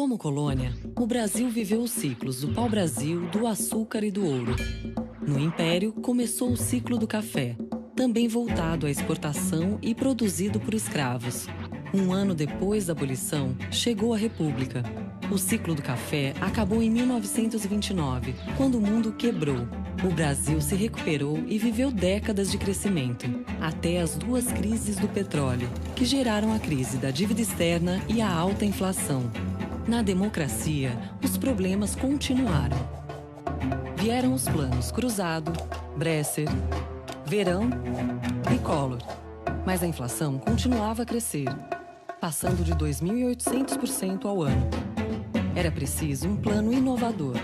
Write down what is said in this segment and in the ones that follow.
Como colônia, o Brasil viveu os ciclos do pau-brasil, do açúcar e do ouro. No Império, começou o ciclo do café, também voltado à exportação e produzido por escravos. Um ano depois da abolição, chegou a República. O ciclo do café acabou em 1929, quando o mundo quebrou. O Brasil se recuperou e viveu décadas de crescimento, até as duas crises do petróleo, que geraram a crise da dívida externa e a alta inflação. Na democracia, os problemas continuaram. Vieram os planos Cruzado, Bresser, Verão e Collor. Mas a inflação continuava a crescer, passando de 2.800% ao ano. Era preciso um plano inovador.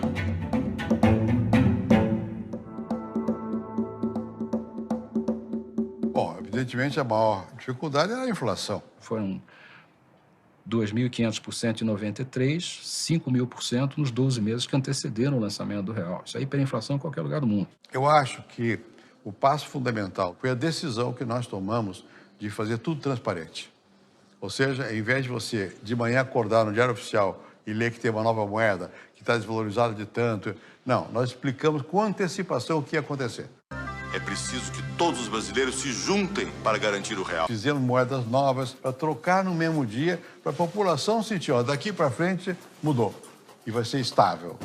Bom, evidentemente a maior dificuldade era a inflação. Foram 2.500% em 93, 5.000% nos 12 meses que antecederam o lançamento do real. Isso é hiperinflação em qualquer lugar do mundo. Eu acho que o passo fundamental foi a decisão que nós tomamos de fazer tudo transparente. Ou seja, em vez de você de manhã acordar no Diário Oficial e ler que tem uma nova moeda, que está desvalorizada de tanto, não, nós explicamos com antecipação o que ia acontecer. É preciso que todos os brasileiros se juntem para garantir o real. Fizemos moedas novas para trocar no mesmo dia, para a população sentir, ó, daqui para frente mudou e vai ser estável.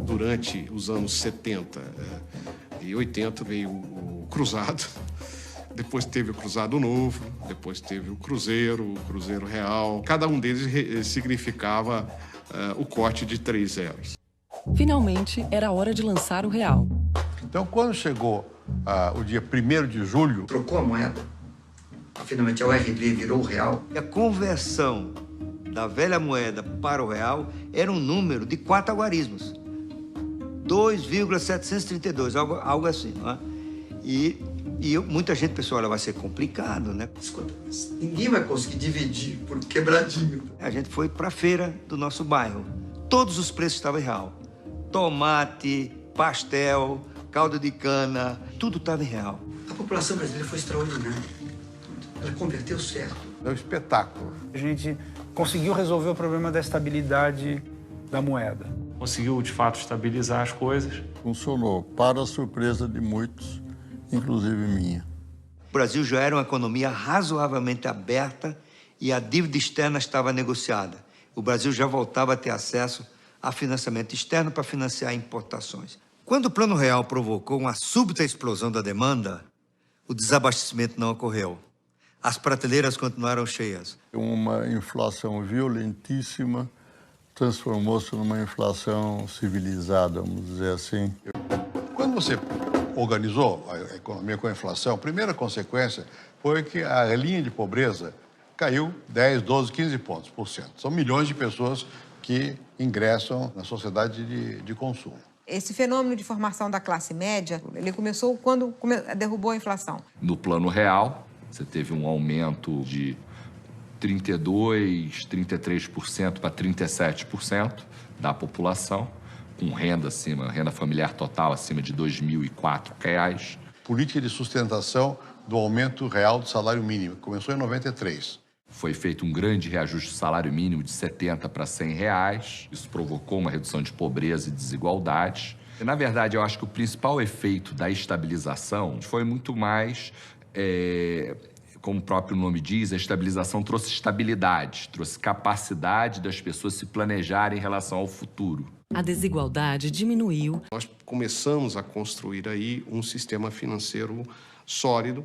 Durante os anos 70 e 80 veio o Cruzado, depois teve o Cruzado Novo, depois teve o Cruzeiro Real. Cada um deles significava o corte de 3 zeros. Finalmente, era hora de lançar o real. Então, quando chegou o dia 1º de julho... Trocou a moeda. Finalmente, a URV virou o real. A conversão da velha moeda para o real era um número de 4 algarismos. 2,732, algo assim. Né? E muita gente pensou, olha, vai ser complicado, né? Escuta, ninguém vai conseguir dividir por quebradinho. A gente foi para a feira do nosso bairro. Todos os preços estavam em real. Tomate, pastel, caldo de cana, tudo estava em real. A população brasileira foi extraordinária. Ela converteu certo. É um espetáculo. A gente conseguiu resolver o problema da estabilidade da moeda. Conseguiu, de fato, estabilizar as coisas. Funcionou, para a surpresa de muitos, inclusive minha. O Brasil já era uma economia razoavelmente aberta e a dívida externa estava negociada. O Brasil já voltava a ter acesso a financiamento externo para financiar importações. Quando o Plano Real provocou uma súbita explosão da demanda, o desabastecimento não ocorreu. As prateleiras continuaram cheias. Uma inflação violentíssima transformou-se numa inflação civilizada, vamos dizer assim. Quando você organizou a economia com a inflação, a primeira consequência foi que a linha de pobreza caiu 10, 12, 15 pontos por cento. São milhões de pessoas que ingressam na sociedade de consumo. Esse fenômeno de formação da classe média, ele começou quando derrubou a inflação. No Plano Real, você teve um aumento de 32%, 33% para 37% da população, com renda familiar total acima de R$ 2.004. Política de sustentação do aumento real do salário mínimo, que começou em 93. Foi feito um grande reajuste do salário mínimo de R$ 70 para R$ 100. Isso provocou uma redução de pobreza e desigualdade. E, na verdade, eu acho que o principal efeito da estabilização foi muito mais, como o próprio nome diz, a estabilização trouxe estabilidade, trouxe capacidade das pessoas se planejarem em relação ao futuro. A desigualdade diminuiu. Nós começamos a construir aí um sistema financeiro sólido,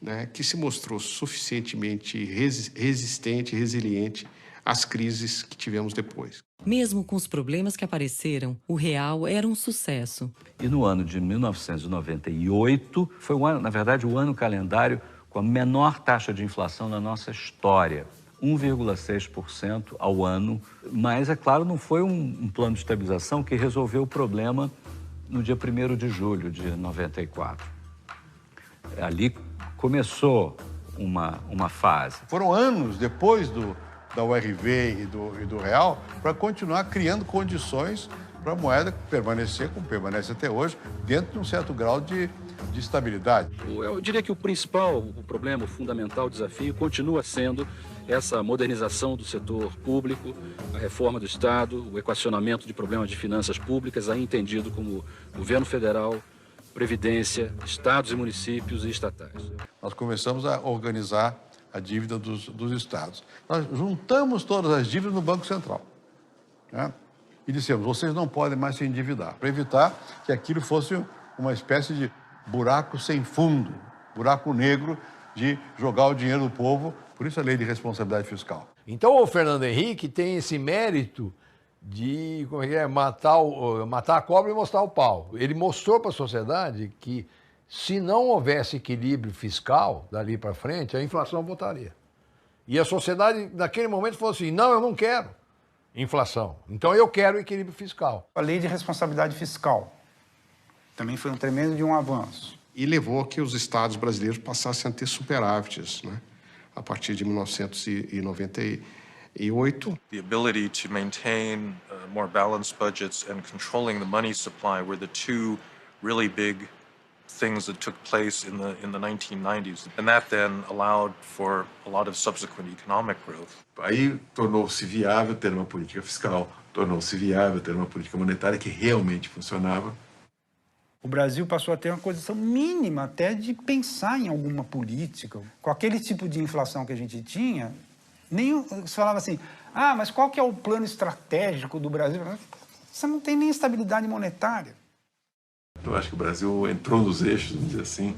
né, que se mostrou suficientemente resistente, resiliente às crises que tivemos depois. Mesmo com os problemas que apareceram, o real era um sucesso. E no ano de 1998, foi o ano, na verdade, o ano calendário com a menor taxa de inflação da nossa história. 1,6% ao ano. Mas, é claro, não foi um plano de estabilização que resolveu o problema no dia 1º de julho de 94. Ali começou uma fase. Foram anos depois da URV e do real para continuar criando condições para a moeda permanecer, como permanece até hoje, dentro de um certo grau de de estabilidade. Eu diria que o problema, o fundamental desafio continua sendo essa modernização do setor público, a reforma do Estado, o equacionamento de problemas de finanças públicas, aí entendido como governo federal, Previdência, estados e municípios e estatais. Nós começamos a organizar a dívida dos estados. Nós juntamos todas as dívidas no Banco Central, né? E dissemos, vocês não podem mais se endividar, para evitar que aquilo fosse uma espécie de buraco sem fundo, buraco negro de jogar o dinheiro do povo, por isso a lei de responsabilidade fiscal. Então o Fernando Henrique tem esse mérito de matar a cobra e mostrar o pau. Ele mostrou para a sociedade que se não houvesse equilíbrio fiscal dali para frente, a inflação voltaria. E a sociedade, naquele momento, falou assim, não, eu não quero inflação, então eu quero equilíbrio fiscal. A lei de responsabilidade fiscal também foi um tremendo de um avanço. E levou a que os estados brasileiros passassem a ter superávites, né? A partir de 1998. The ability to maintain more balanced budgets and controlling the money supply were the two really big things that took place in the 1990s. And that then allowed for a lot of subsequent economic growth. Aí tornou-se viável ter uma política fiscal, tornou-se viável ter uma política monetária que realmente funcionava. O Brasil passou a ter uma condição mínima até de pensar em alguma política. Com aquele tipo de inflação que a gente tinha, você falava assim, mas qual que é o plano estratégico do Brasil? Você não tem nem estabilidade monetária. Eu acho que o Brasil entrou nos eixos, vamos dizer assim,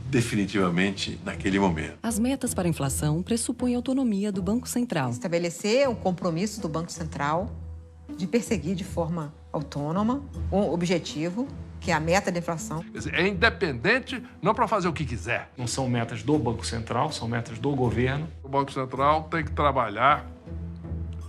definitivamente naquele momento. As metas para a inflação pressupõem a autonomia do Banco Central. Estabelecer o compromisso do Banco Central de perseguir de forma autônoma um objetivo, que é a meta da inflação. É independente, não para fazer o que quiser. Não são metas do Banco Central, são metas do governo. O Banco Central tem que trabalhar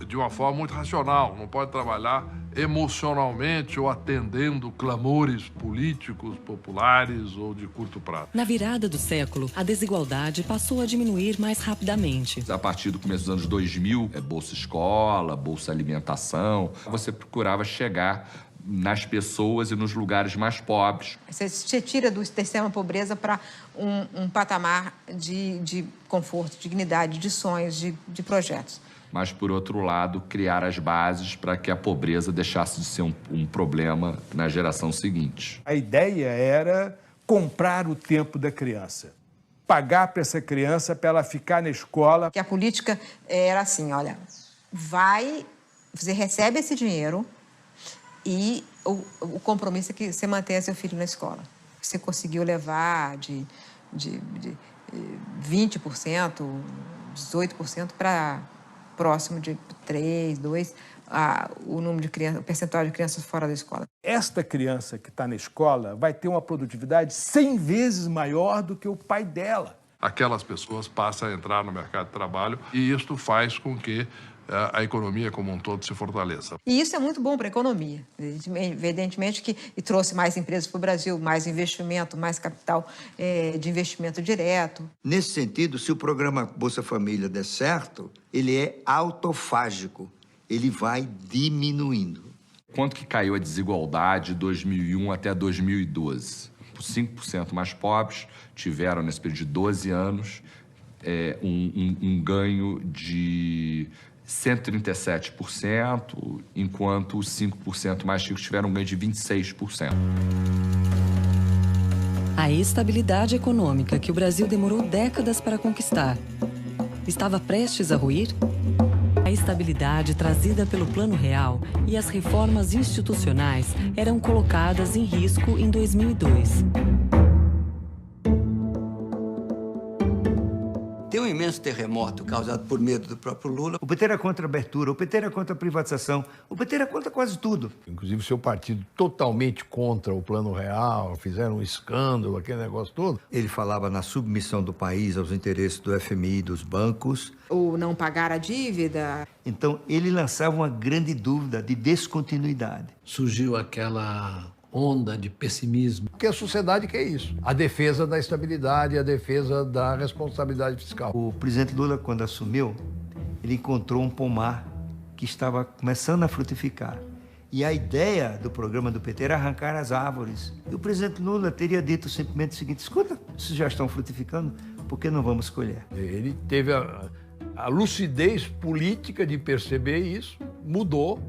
de uma forma muito racional, não pode trabalhar emocionalmente ou atendendo clamores políticos, populares ou de curto prazo. Na virada do século, a desigualdade passou a diminuir mais rapidamente. A partir do começo dos anos 2000, Bolsa Escola, Bolsa Alimentação, você procurava chegar nas pessoas e nos lugares mais pobres. Você tira da extrema pobreza para um patamar de conforto, dignidade, de sonhos, de projetos. Mas, por outro lado, criar as bases para que a pobreza deixasse de ser um problema na geração seguinte. A ideia era comprar o tempo da criança, pagar para essa criança para ela ficar na escola. Que a política era assim, olha, você recebe esse dinheiro e o compromisso é que você mantenha seu filho na escola. Você conseguiu levar de 20%, 18% para próximo de 3, 2, o número de crianças, o percentual de crianças fora da escola. Esta criança que está na escola vai ter uma produtividade 100 vezes maior do que o pai dela. Aquelas pessoas passam a entrar no mercado de trabalho e isto faz com que a economia como um todo se fortaleça. E isso é muito bom para a economia. Evidentemente que trouxe mais empresas para o Brasil, mais investimento, mais capital de investimento direto. Nesse sentido, se o programa Bolsa Família der certo, ele é autofágico, ele vai diminuindo. Quanto que caiu a desigualdade de 2001 até 2012? Os 5% mais pobres tiveram, nesse período de 12 anos, um ganho de 137%, enquanto os 5% mais ricos tiveram um ganho de 26%. A estabilidade econômica que o Brasil demorou décadas para conquistar estava prestes a ruir? A estabilidade trazida pelo Plano Real e as reformas institucionais eram colocadas em risco em 2002. Tem um imenso terremoto causado por medo do próprio Lula. O PT era contra a abertura, o PT era contra a privatização, o PT era contra quase tudo. Inclusive o seu partido totalmente contra o Plano Real, fizeram um escândalo, aquele negócio todo. Ele falava na submissão do país aos interesses do FMI e dos bancos. Ou não pagar a dívida. Então ele lançava uma grande dúvida de descontinuidade. Surgiu aquela onda de pessimismo. Porque a sociedade quer isso. A defesa da estabilidade, a defesa da responsabilidade fiscal. O presidente Lula, quando assumiu, ele encontrou um pomar que estava começando a frutificar. E a ideia do programa do PT era arrancar as árvores. E o presidente Lula teria dito simplesmente o seguinte: escuta, se já estão frutificando, por que não vamos colher? Ele teve a lucidez política de perceber isso, mudou,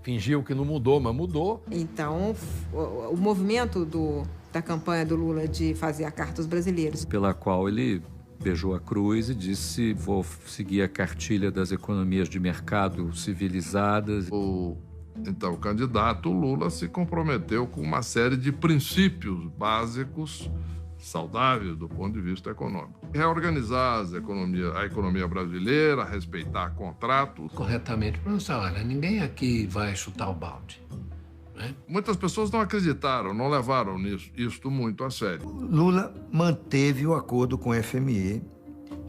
fingiu que não mudou, mas mudou. Então, o movimento da campanha do Lula de fazer a Carta aos Brasileiros, pela qual ele beijou a cruz e disse: vou seguir a cartilha das economias de mercado civilizadas. Então, o candidato Lula se comprometeu com uma série de princípios básicos saudáveis do ponto de vista econômico. Reorganizar a economia brasileira, respeitar contratos. Corretamente, professor, olha, ninguém aqui vai chutar o balde. Né? Muitas pessoas não acreditaram, não levaram isto muito a sério. Lula manteve o acordo com o FMI,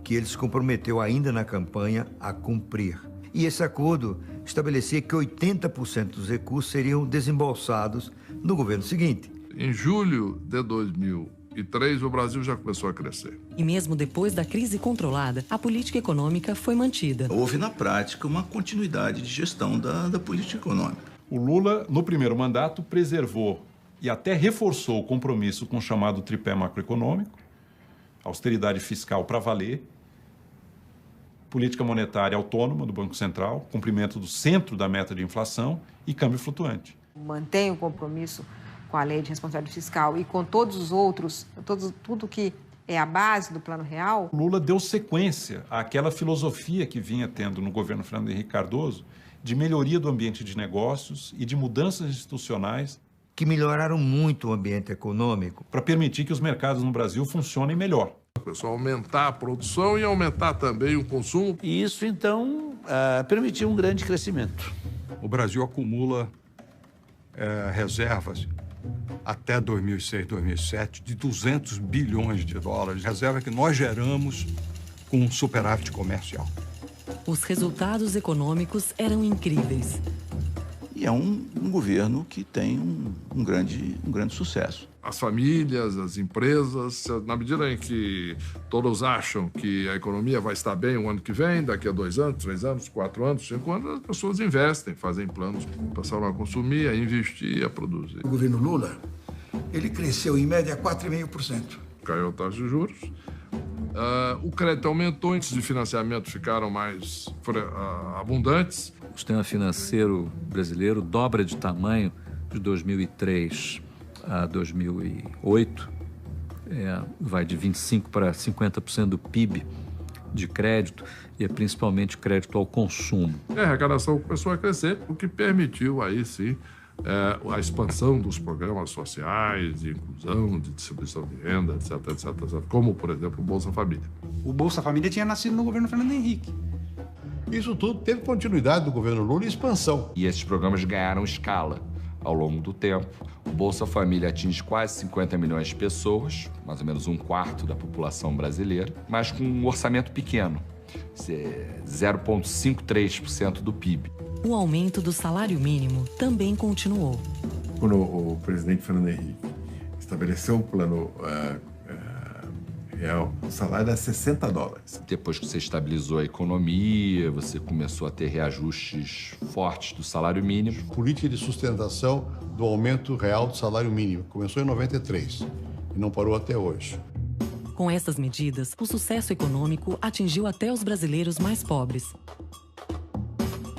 que ele se comprometeu ainda na campanha a cumprir. E esse acordo estabelecia que 80% dos recursos seriam desembolsados no governo seguinte. Em julho de 2003, o Brasil já começou a crescer. E mesmo depois da crise controlada, a política econômica foi mantida. Houve, na prática, uma continuidade de gestão da política econômica. O Lula, no primeiro mandato, preservou e até reforçou o compromisso com o chamado tripé macroeconômico, austeridade fiscal para valer, política monetária autônoma do Banco Central, cumprimento do centro da meta de inflação e câmbio flutuante. mantém o compromisso com a lei de responsabilidade fiscal e com todos os outros, tudo que é a base do Plano Real. Lula deu sequência àquela filosofia que vinha tendo no governo Fernando Henrique Cardoso de melhoria do ambiente de negócios e de mudanças institucionais que melhoraram muito o ambiente econômico para permitir que os mercados no Brasil funcionem melhor. O pessoal aumentar a produção e aumentar também o consumo. E isso, então, permitiu um grande crescimento. O Brasil acumula reservas até 2006, 2007 de 200 bilhões de dólares. Reserva que nós geramos com um superávit comercial. Os resultados econômicos eram incríveis. E é um governo que tem um grande sucesso. As famílias, as empresas, na medida em que todos acham que a economia vai estar bem o ano que vem, daqui a 2 anos, 3 anos, 4 anos, 5 anos, as pessoas investem, fazem planos, passaram a consumir, a investir, a produzir. O governo Lula, ele cresceu em média 4,5%. Caiu a taxa de juros. O crédito aumentou, índices de financiamento ficaram mais abundantes. O sistema financeiro brasileiro dobra de tamanho de 2003 a 2008, vai de 25% para 50% do PIB de crédito, e é principalmente crédito ao consumo. A arrecadação começou a crescer, o que permitiu aí sim a expansão dos programas sociais, de inclusão, de distribuição de renda, etc, etc, etc, como, por exemplo, o Bolsa Família. O Bolsa Família tinha nascido no governo Fernando Henrique. Isso tudo teve continuidade do governo Lula e expansão. E esses programas ganharam escala ao longo do tempo. O Bolsa Família atinge quase 50 milhões de pessoas, mais ou menos 1/4 da população brasileira, mas com um orçamento pequeno, 0,53% do PIB. O aumento do salário mínimo também continuou. Quando o presidente Fernando Henrique estabeleceu o plano real, o salário era $60. Depois que você estabilizou a economia, você começou a ter reajustes fortes do salário mínimo. Política de sustentação do aumento real do salário mínimo. Começou em 93 e não parou até hoje. Com essas medidas, o sucesso econômico atingiu até os brasileiros mais pobres.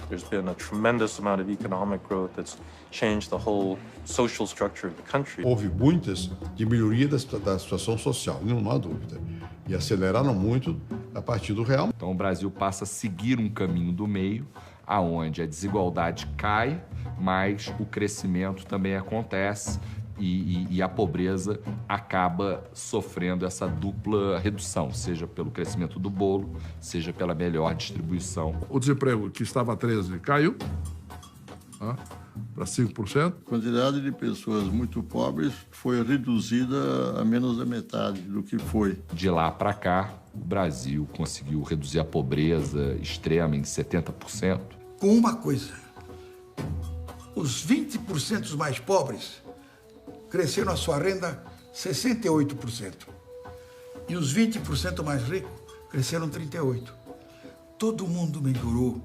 There's been a tremendous amount of economic growth that's changed the whole social structure of the country. Houve muitas de melhoria da situação social, não há dúvida. E aceleraram muito a partir do real. Então o Brasil passa a seguir um caminho do meio, aonde a desigualdade cai, mas o crescimento também acontece e a pobreza acaba sofrendo essa dupla redução, seja pelo crescimento do bolo, seja pela melhor distribuição. O desemprego, que estava a 13%, caiu para 5%. A quantidade de pessoas muito pobres foi reduzida a menos da metade do que foi. De lá para cá, o Brasil conseguiu reduzir a pobreza extrema em 70%. Com uma coisa, os 20% mais pobres cresceram a sua renda 68%. E os 20% mais ricos cresceram 38%. Todo mundo melhorou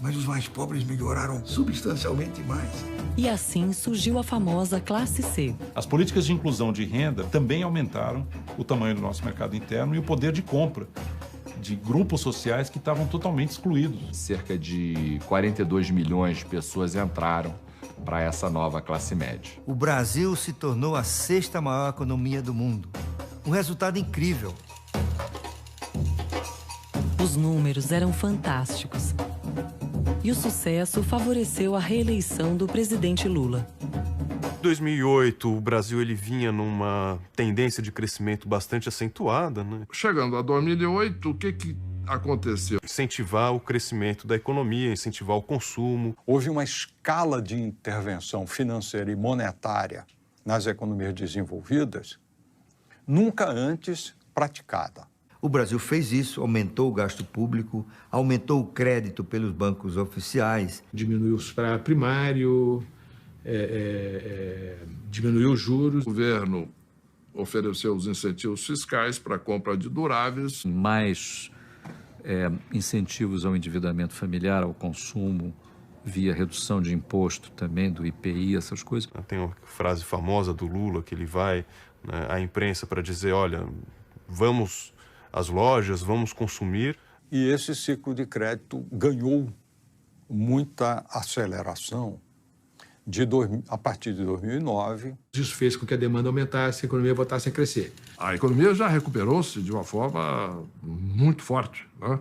mas os mais pobres melhoraram substancialmente mais. E assim surgiu a famosa classe C. As políticas de inclusão de renda também aumentaram o tamanho do nosso mercado interno e o poder de compra de grupos sociais que estavam totalmente excluídos. Cerca de 42 milhões de pessoas entraram para essa nova classe média. O Brasil se tornou a 6ª maior economia do mundo. Um resultado incrível. Os números eram fantásticos. E o sucesso favoreceu a reeleição do presidente Lula. Em 2008, o Brasil ele vinha numa tendência de crescimento bastante acentuada, né? Chegando a 2008, o que aconteceu? Incentivar o crescimento da economia, incentivar o consumo. Houve uma escala de intervenção financeira e monetária nas economias desenvolvidas nunca antes praticada. O Brasil fez isso, aumentou o gasto público, aumentou o crédito pelos bancos oficiais. Diminuiu o superávit primário, diminuiu os juros. O governo ofereceu os incentivos fiscais para a compra de duráveis. Mais incentivos ao endividamento familiar, ao consumo, via redução de imposto também, do IPI, essas coisas. Tem uma frase famosa do Lula, que ele vai, né, à imprensa para dizer, olha, vamos às lojas, vamos consumir. E esse ciclo de crédito ganhou muita aceleração a partir de 2009. Isso fez com que a demanda aumentasse e a economia voltasse a crescer. A economia já recuperou-se de uma forma muito forte, né?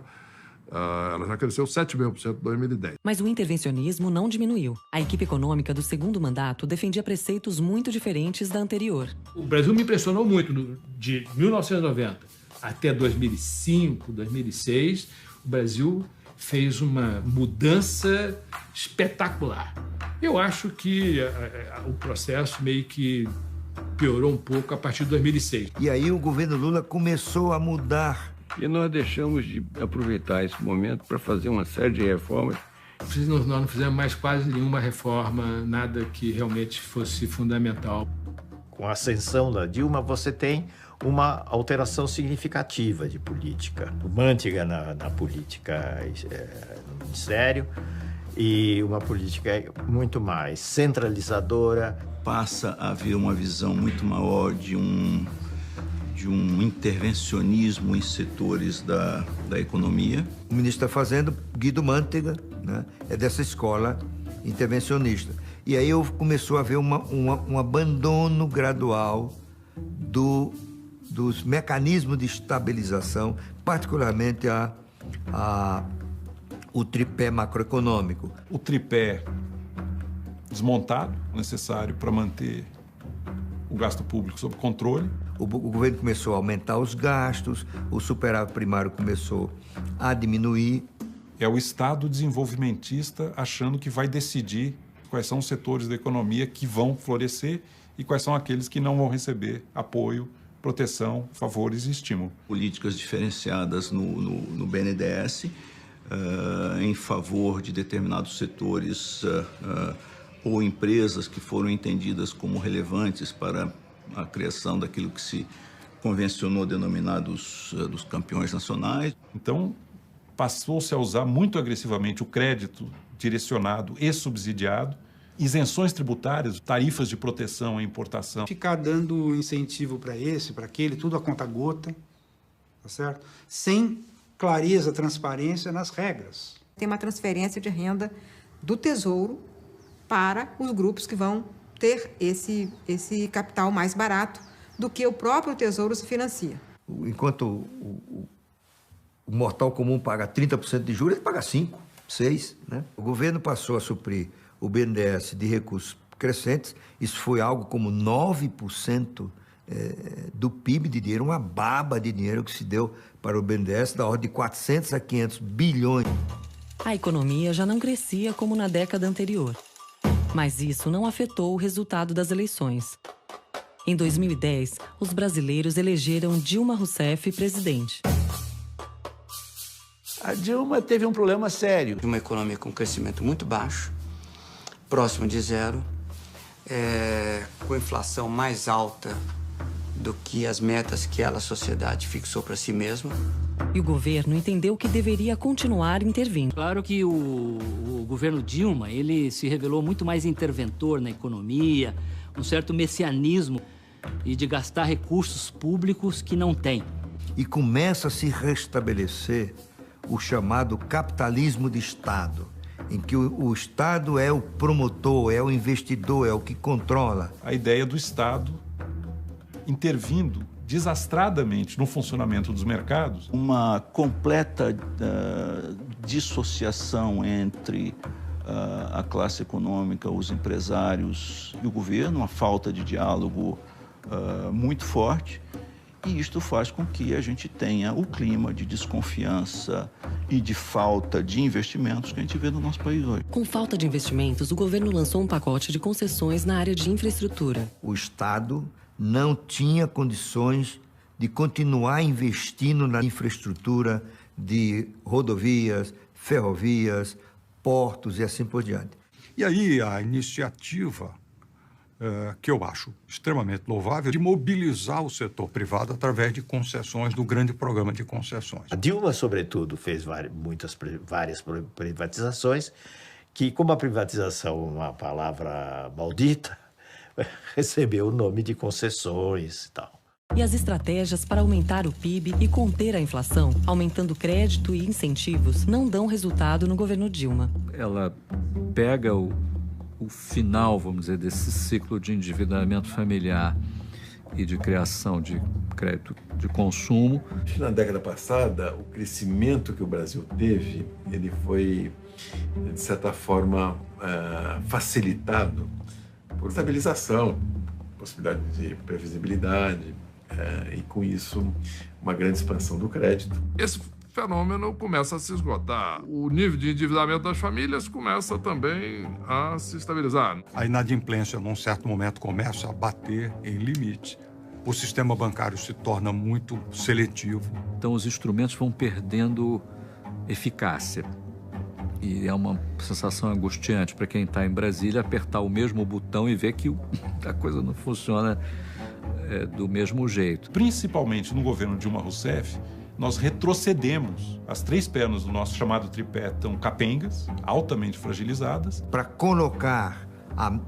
Ela já cresceu 7,5% em 2010. Mas o intervencionismo não diminuiu. A equipe econômica do segundo mandato defendia preceitos muito diferentes da anterior. O Brasil me impressionou muito. De 1990 até 2005, 2006, o Brasil fez uma mudança espetacular. Eu acho que o processo meio que piorou um pouco a partir de 2006. E aí o governo Lula começou a mudar. E nós deixamos de aproveitar esse momento para fazer uma série de reformas. Nós não fizemos mais quase nenhuma reforma, nada que realmente fosse fundamental. Com a ascensão da Dilma, você tem uma alteração significativa de política. O Manteiga na política no Ministério e uma política muito mais centralizadora. Passa a haver uma visão muito maior de um intervencionismo em setores da economia. O ministro da Fazenda, Guido Manteiga, né, é dessa escola intervencionista. E aí começou a haver um abandono gradual dos mecanismos de estabilização, particularmente o tripé macroeconômico. O tripé desmontado, necessário para manter o gasto público sob controle. O governo começou a aumentar os gastos, o superávit primário começou a diminuir. É o Estado desenvolvimentista achando que vai decidir quais são os setores da economia que vão florescer e quais são aqueles que não vão receber apoio, proteção, favores e estímulo. Políticas diferenciadas no BNDES em favor de determinados setores ou empresas que foram entendidas como relevantes para a criação daquilo que se convencionou denominar dos campeões nacionais. Então, passou-se a usar muito agressivamente o crédito direcionado e subsidiado, isenções tributárias, tarifas de proteção à importação. Ficar dando incentivo para esse, para aquele, tudo a conta-gota, tá certo? Sem clareza, transparência nas regras. Tem uma transferência de renda do Tesouro para os grupos que vão ter esse capital mais barato do que o próprio Tesouro se financia. Enquanto o mortal comum paga 30% de juros, ele paga 5%, 6%. Né? O governo passou a suprir o BNDES de recursos crescentes. Isso foi algo como 9% do PIB de dinheiro, uma baba de dinheiro que se deu para o BNDES, da ordem de 400 a 500 bilhões. A economia já não crescia como na década anterior. Mas isso não afetou o resultado das eleições. Em 2010, os brasileiros elegeram Dilma Rousseff presidente. A Dilma teve um problema sério. Uma economia com crescimento muito baixo, próximo de zero, com inflação mais alta do que as metas que a sociedade fixou para si mesma. E o governo entendeu que deveria continuar intervindo. Claro que o governo Dilma, ele se revelou muito mais interventor na economia, um certo messianismo e de gastar recursos públicos que não tem. E começa a se restabelecer o chamado capitalismo de Estado, em que o Estado é o promotor, é o investidor, é o que controla. A ideia do Estado intervindo desastradamente no funcionamento dos mercados. Uma completa dissociação entre a classe econômica, os empresários e o governo, uma falta de diálogo muito forte. E isto faz com que a gente tenha o clima de desconfiança e de falta de investimentos que a gente vê no nosso país hoje. Com falta de investimentos, o governo lançou um pacote de concessões na área de infraestrutura. O Estado não tinha condições de continuar investindo na infraestrutura de rodovias, ferrovias, portos e assim por diante. E aí a iniciativa, que eu acho extremamente louvável, de mobilizar o setor privado através de concessões, do grande programa de concessões. A Dilma, sobretudo, fez várias privatizações, que, como a privatização é uma palavra maldita, recebeu o nome de concessões e tal. E as estratégias para aumentar o PIB e conter a inflação, aumentando crédito e incentivos, não dão resultado no governo Dilma. Ela pega o final, vamos dizer, desse ciclo de endividamento familiar e de criação de crédito de consumo. Na década passada, o crescimento que o Brasil teve, ele foi, de certa forma, facilitado por estabilização, possibilidade de previsibilidade e, com isso, uma grande expansão do crédito. Esse fenômeno começa a se esgotar. O nível de endividamento das famílias começa também a se estabilizar. A inadimplência, num certo momento, começa a bater em limite. O sistema bancário se torna muito seletivo. Então, os instrumentos vão perdendo eficácia. E é uma sensação angustiante para quem está em Brasília apertar o mesmo botão e ver que a coisa não funciona do mesmo jeito. Principalmente no governo Dilma Rousseff, nós retrocedemos. As três pernas do nosso chamado tripé estão capengas, altamente fragilizadas. Para colocar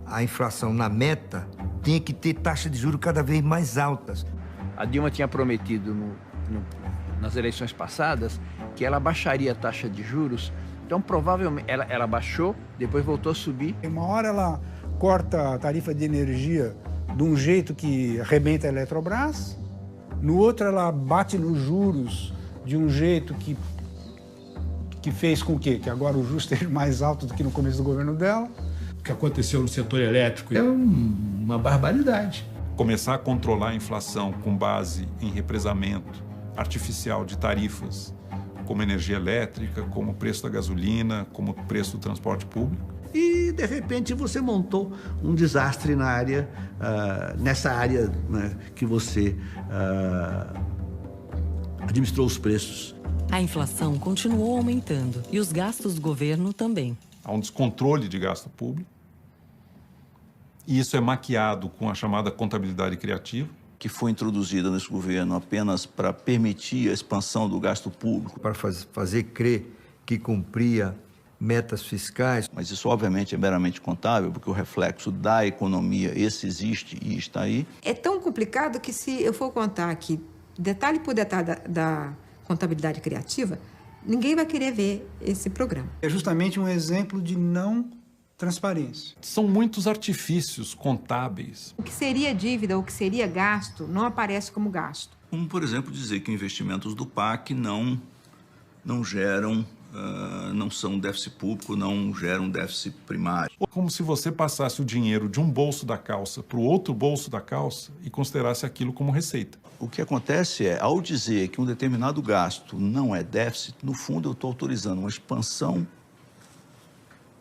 a inflação na meta, tinha que ter taxas de juros cada vez mais altas. A Dilma tinha prometido nas eleições passadas que ela baixaria a taxa de juros. Então, provavelmente, ela baixou, depois voltou a subir. Uma hora ela corta a tarifa de energia de um jeito que arrebenta a Eletrobras, no outro ela bate nos juros de um jeito que fez com que agora o juros esteja mais alto do que no começo do governo dela. O que aconteceu no setor elétrico é uma barbaridade. Começar a controlar a inflação com base em represamento artificial de tarifas, como energia elétrica, como o preço da gasolina, como o preço do transporte público. E, de repente, você montou um desastre nessa área, né, que você administrou os preços. A inflação continuou aumentando e os gastos do governo também. Há um descontrole de gasto público. E isso é maquiado com a chamada contabilidade criativa, que foi introduzida nesse governo apenas para permitir a expansão do gasto público. Para fazer crer que cumpria metas fiscais. Mas isso, obviamente, é meramente contábil, porque o reflexo da economia, esse existe e está aí. É tão complicado que, se eu for contar aqui, detalhe por detalhe da contabilidade criativa, ninguém vai querer ver esse programa. É justamente um exemplo de não transparência. São muitos artifícios contábeis. O que seria dívida, o que seria gasto, não aparece como gasto. Como, por exemplo, dizer que investimentos do PAC não geram, não são déficit público, não geram déficit primário. Como se você passasse o dinheiro de um bolso da calça para o outro bolso da calça e considerasse aquilo como receita. O que acontece é, ao dizer que um determinado gasto não é déficit, no fundo eu estou autorizando uma expansão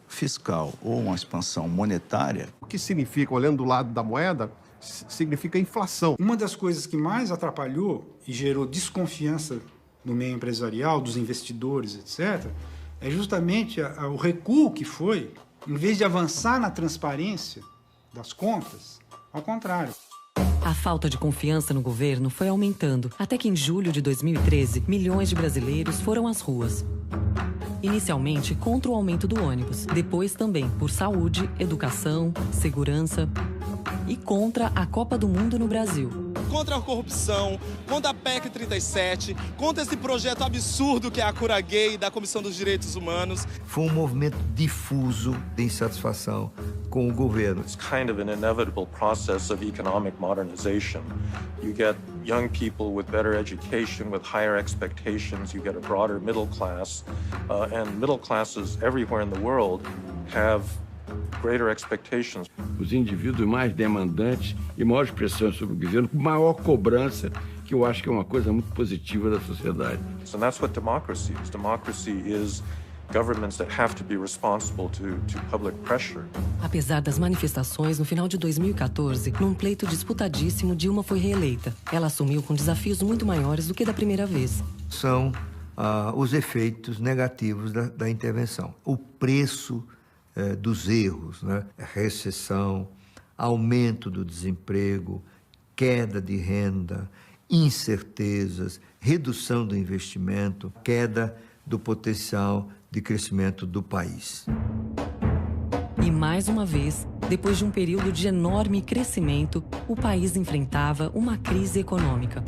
fiscal ou uma expansão monetária. O que significa, olhando do lado da moeda, significa inflação. Uma das coisas que mais atrapalhou e gerou desconfiança no meio empresarial, dos investidores, etc., é justamente o recuo que foi, em vez de avançar na transparência das contas, ao contrário. A falta de confiança no governo foi aumentando, até que em julho de 2013, milhões de brasileiros foram às ruas. Inicialmente contra o aumento do ônibus, depois também por saúde, educação, segurança e contra a Copa do Mundo no Brasil. Contra a corrupção, contra a PEC 37, contra esse projeto absurdo que é a Cura Gay da Comissão dos Direitos Humanos. Foi um movimento difuso de insatisfação com o governo. It's kind of an inevitable process of economic modernization. You get young people with better education, with higher expectations, you get a broader middle class, and middle classes everywhere in the world have greater expectations. Os indivíduos mais demandantes e maiores pressões sobre o governo, com maior cobrança, que eu acho que é uma coisa muito positiva da sociedade. And that's what democracy is. Democracy is governments that have to be responsible to public pressure. Apesar das manifestações, no final de 2014, num pleito disputadíssimo, Dilma foi reeleita. Ela assumiu com desafios muito maiores do que da primeira vez. São os efeitos negativos da intervenção. O preço dos erros, né? Recessão, aumento do desemprego, queda de renda, incertezas, redução do investimento, queda do potencial de crescimento do país. E mais uma vez, depois de um período de enorme crescimento, o país enfrentava uma crise econômica.